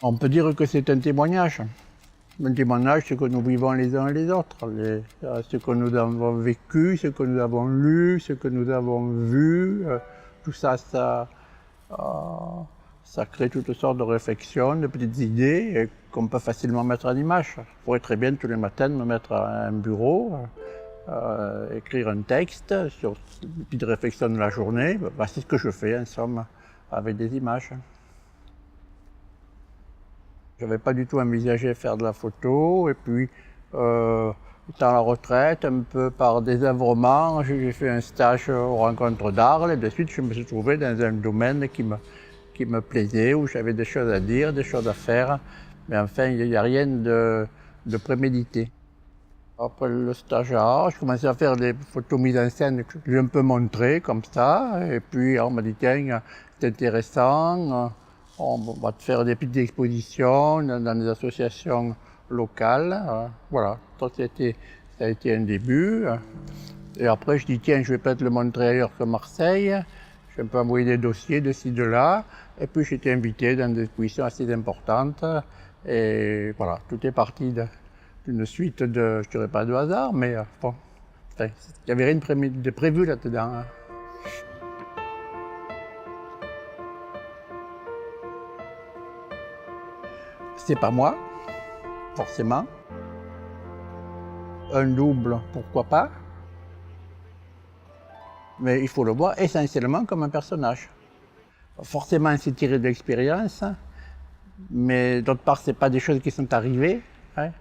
On peut dire que c'est un témoignage. Un témoignage, ce que nous vivons les uns et les autres, ce que nous avons vécu, ce que nous avons lu, ce que nous avons vu, tout ça, euh, ça crée toutes sortes de réflexions, de petites idées qu'on peut facilement mettre en image. Je pourrais très bien tous les matins me mettre à un bureau, écrire un texte sur les petites réflexions de la journée. Bah, c'est ce que je fais en somme, avec des images. Je n'avais pas du tout envisagé faire de la photo, et puis, étant à la retraite, un peu par désœuvrement, j'ai fait un stage aux Rencontres d'Arles, et de suite je me suis trouvé dans un domaine qui me plaisait, où j'avais des choses à dire, des choses à faire, mais enfin, il n'y a rien de prémédité. Après le stage à Arles, je commençais à faire des photos mises en scène que j'ai un peu montrées comme ça, et puis on m'a dit, tiens, c'est intéressant, on va te faire des petites expositions dans des associations locales. Voilà, ça a été un début. Et après, je dis, tiens, je vais peut-être le montrer ailleurs que Marseille. Je vais un peu envoyer des dossiers de ci, de là. Et puis, j'ai été invité dans des expositions assez importantes. Et voilà, tout est parti d'une suite de, je dirais pas de hasard, mais bon, il n'y avait rien de prévu là-dedans. C'est pas moi, forcément. Un double, pourquoi pas. Mais il faut le voir essentiellement comme un personnage. Forcément, c'est tiré de l'expérience, mais d'autre part, ce pas des choses qui sont arrivées. Hein.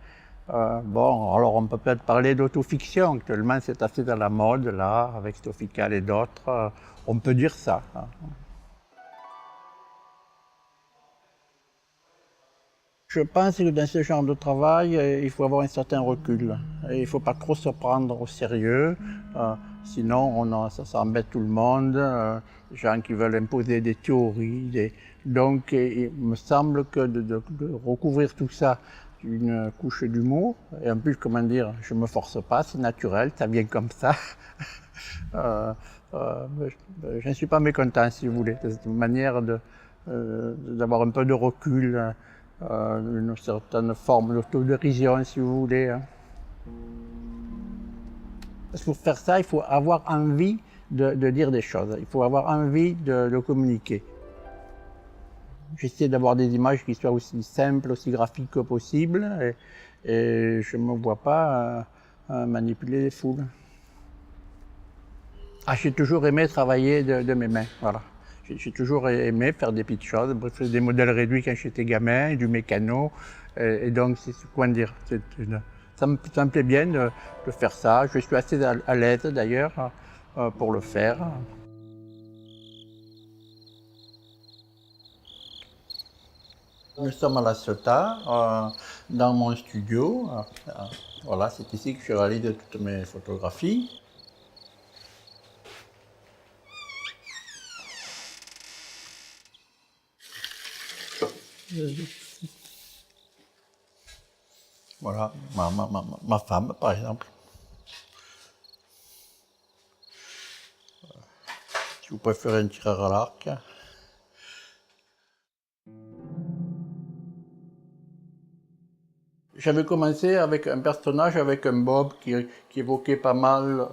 Bon, alors on peut peut-être parler d'autofiction. Actuellement, c'est assez dans la mode, là, avec Stofical et d'autres. On peut dire ça. Hein. Je pense que dans ce genre de travail, il faut avoir un certain recul. Et il ne faut pas trop se prendre au sérieux, sinon ça embête tout le monde. Les gens qui veulent imposer des théories. Donc il me semble que de recouvrir tout ça d'une couche d'humour, et en plus, comment dire, je ne me force pas, c'est naturel, ça vient comme ça. euh, euh, je ne suis pas mécontent, si vous voulez, de cette manière d'avoir un peu de recul. Une certaine forme d'autodérision, si vous voulez. Hein. Parce que pour faire ça, il faut avoir envie de dire des choses, il faut avoir envie de communiquer. J'essaie d'avoir des images qui soient aussi simples, aussi graphiques que possible, et je ne me vois pas manipuler les foules. Ah, j'ai toujours aimé travailler de mes mains, voilà. J'ai toujours aimé faire des petites choses. Bref, des modèles réduits quand j'étais gamin, du mécano. Et donc, c'est comment dire, ça me plaît bien de faire ça. Je suis assez à l'aise d'ailleurs pour le faire. Nous sommes à La Ciotat, dans mon studio. Voilà, c'est ici que je réalise toutes mes photographies. Voilà, ma femme, par exemple. Si vous préférez un tireur à l'arc. J'avais commencé avec un personnage, avec un bob qui évoquait pas mal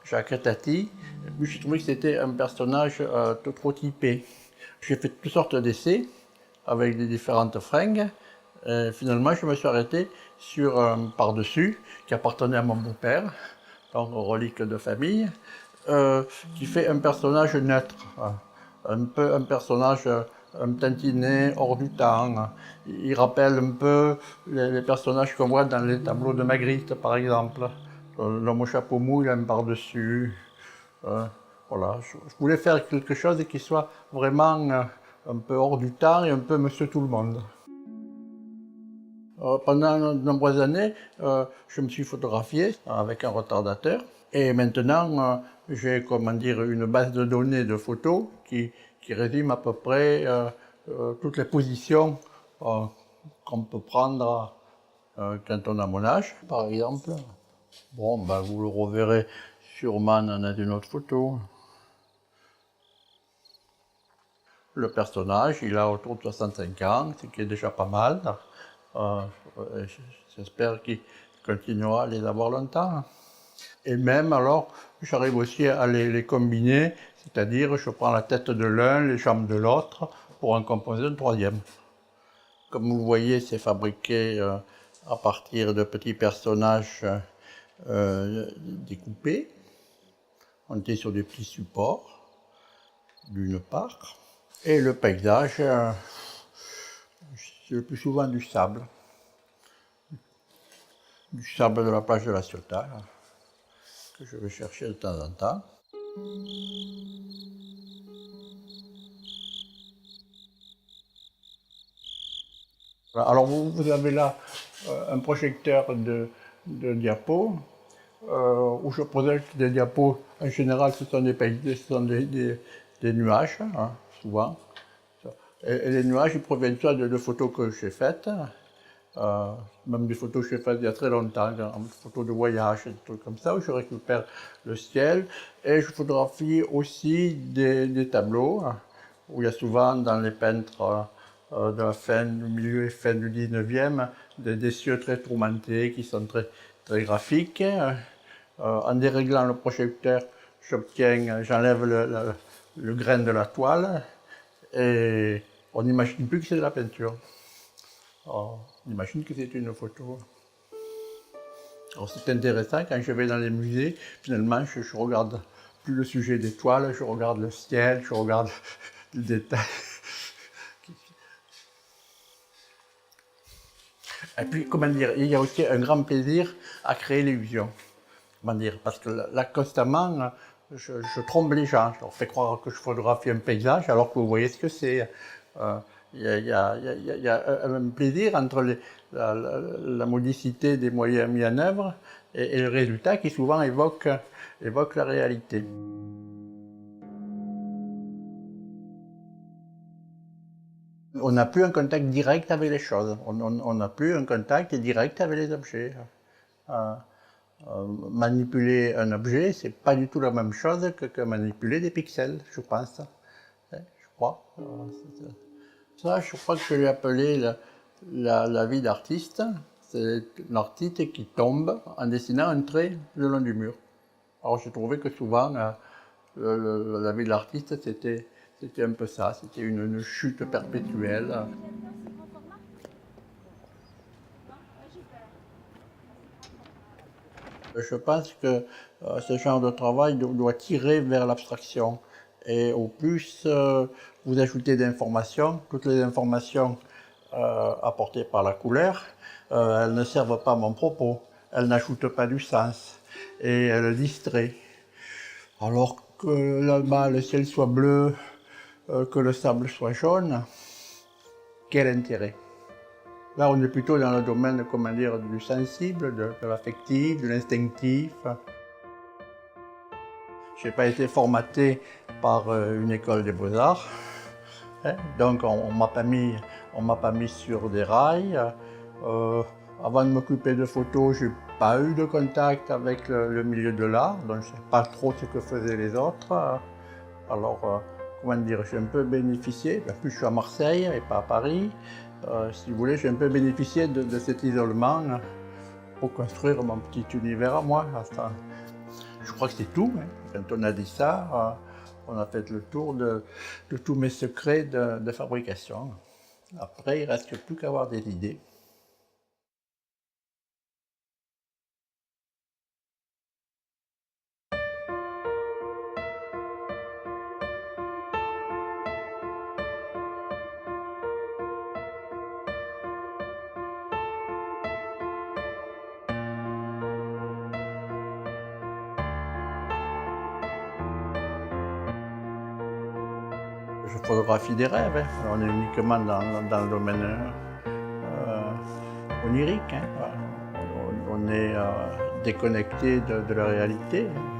Jacques Tati. Puis j'ai trouvé que c'était un personnage trop typé. J'ai fait toutes sortes d'essais avec des différentes fringues. Et finalement, je me suis arrêté sur un par-dessus qui appartenait à mon beau-père, donc relique de famille, qui fait un personnage neutre, un peu un personnage un tantinet hors du temps. Il rappelle un peu les personnages qu'on voit dans les tableaux de Magritte, par exemple. L'homme au chapeau mou, il a un par-dessus. Voilà, je voulais faire quelque chose qui soit vraiment un peu hors du temps et un peu Monsieur Tout-le-Monde. Pendant de nombreuses années, je me suis photographié avec un retardateur. Et maintenant, j'ai comment dire, une base de données de photos qui résume à peu près toutes les positions qu'on peut prendre quand on a mon âge, par exemple. Bon, ben, vous le reverrez sûrement dans une autre photo. Le personnage, il a autour de 65 ans, ce qui est déjà pas mal. Euh, J'espère qu'il continuera à les avoir longtemps. Et même alors, j'arrive aussi à les combiner, c'est-à-dire je prends la tête de l'un, les jambes de l'autre, pour en composer un troisième. Comme vous voyez, c'est fabriqué à partir de petits personnages découpés, montés sur des petits supports, d'une part. Et le paysage, c'est le plus souvent du sable de la plage de la Ciotat, que je vais chercher de temps en temps. Alors vous avez là un projecteur de diapos, où je projette des diapos. En général, ce sont des nuages, hein, souvent. Et les nuages, ils proviennent soit de photos que j'ai faites, même des photos que j'ai faites il y a très longtemps, des photos de voyage, des trucs comme ça, où je récupère le ciel. Et je photographie aussi des tableaux, où il y a souvent dans les peintres de la fin du milieu et fin du 19e, des cieux très tourmentés qui sont très, très graphiques. En déréglant le projecteur, j'enlève le grain de la toile et on n'imagine plus que c'est de la peinture. On imagine que c'est une photo. Alors c'est intéressant, quand je vais dans les musées, finalement je regarde plus le sujet des toiles, je regarde le ciel, je regarde le détail. Et puis, comment dire, il y a aussi un grand plaisir à créer l'illusion. Comment dire, parce que là, constamment, je trompe les gens. Je leur fais croire que je photographie un paysage alors que vous voyez ce que c'est. Il y a un plaisir entre la modicité des moyens mis en œuvre et le résultat qui souvent évoque la réalité. On n'a plus un contact direct avec les choses, on n'a plus un contact direct avec les objets. Manipuler un objet, c'est pas du tout la même chose que manipuler des pixels, je pense. Je crois. Ça, je crois que je l'ai appelé la vie d'artiste. C'est l'artiste qui tombe en dessinant un trait le long du mur. Alors j'ai trouvé que souvent, la vie de l'artiste, c'était un peu ça, c'était une chute perpétuelle. Je pense que ce genre de travail doit tirer vers l'abstraction. Et au plus vous ajoutez d'informations, toutes les informations apportées par la couleur, elles ne servent pas à mon propos, elles n'ajoutent pas du sens et elles distraient. Alors que là-bas le ciel soit bleu, que le sable soit jaune, quel intérêt? Là, on est plutôt dans le domaine, comment dire, du sensible, de l'affectif, de l'instinctif. Je n'ai pas été formaté par une école des beaux-arts, hein, donc on m'a pas mis sur des rails. Avant de m'occuper de photos, je n'ai pas eu de contact avec le milieu de l'art, donc je ne sais pas trop ce que faisaient les autres. Alors, comment dire, j'ai un peu bénéficié, en plus je suis à Marseille et pas à Paris. Si vous voulez, j'ai un peu bénéficié de cet isolement pour construire mon petit univers à moi. Je crois que c'est tout. Hein. Quand on a dit ça, on a fait le tour de tous mes secrets de fabrication. Après, il ne reste plus qu'à avoir des idées. Je photographie des rêves. Hein. On est uniquement dans le domaine onirique. Hein. On est déconnecté de la réalité. Hein.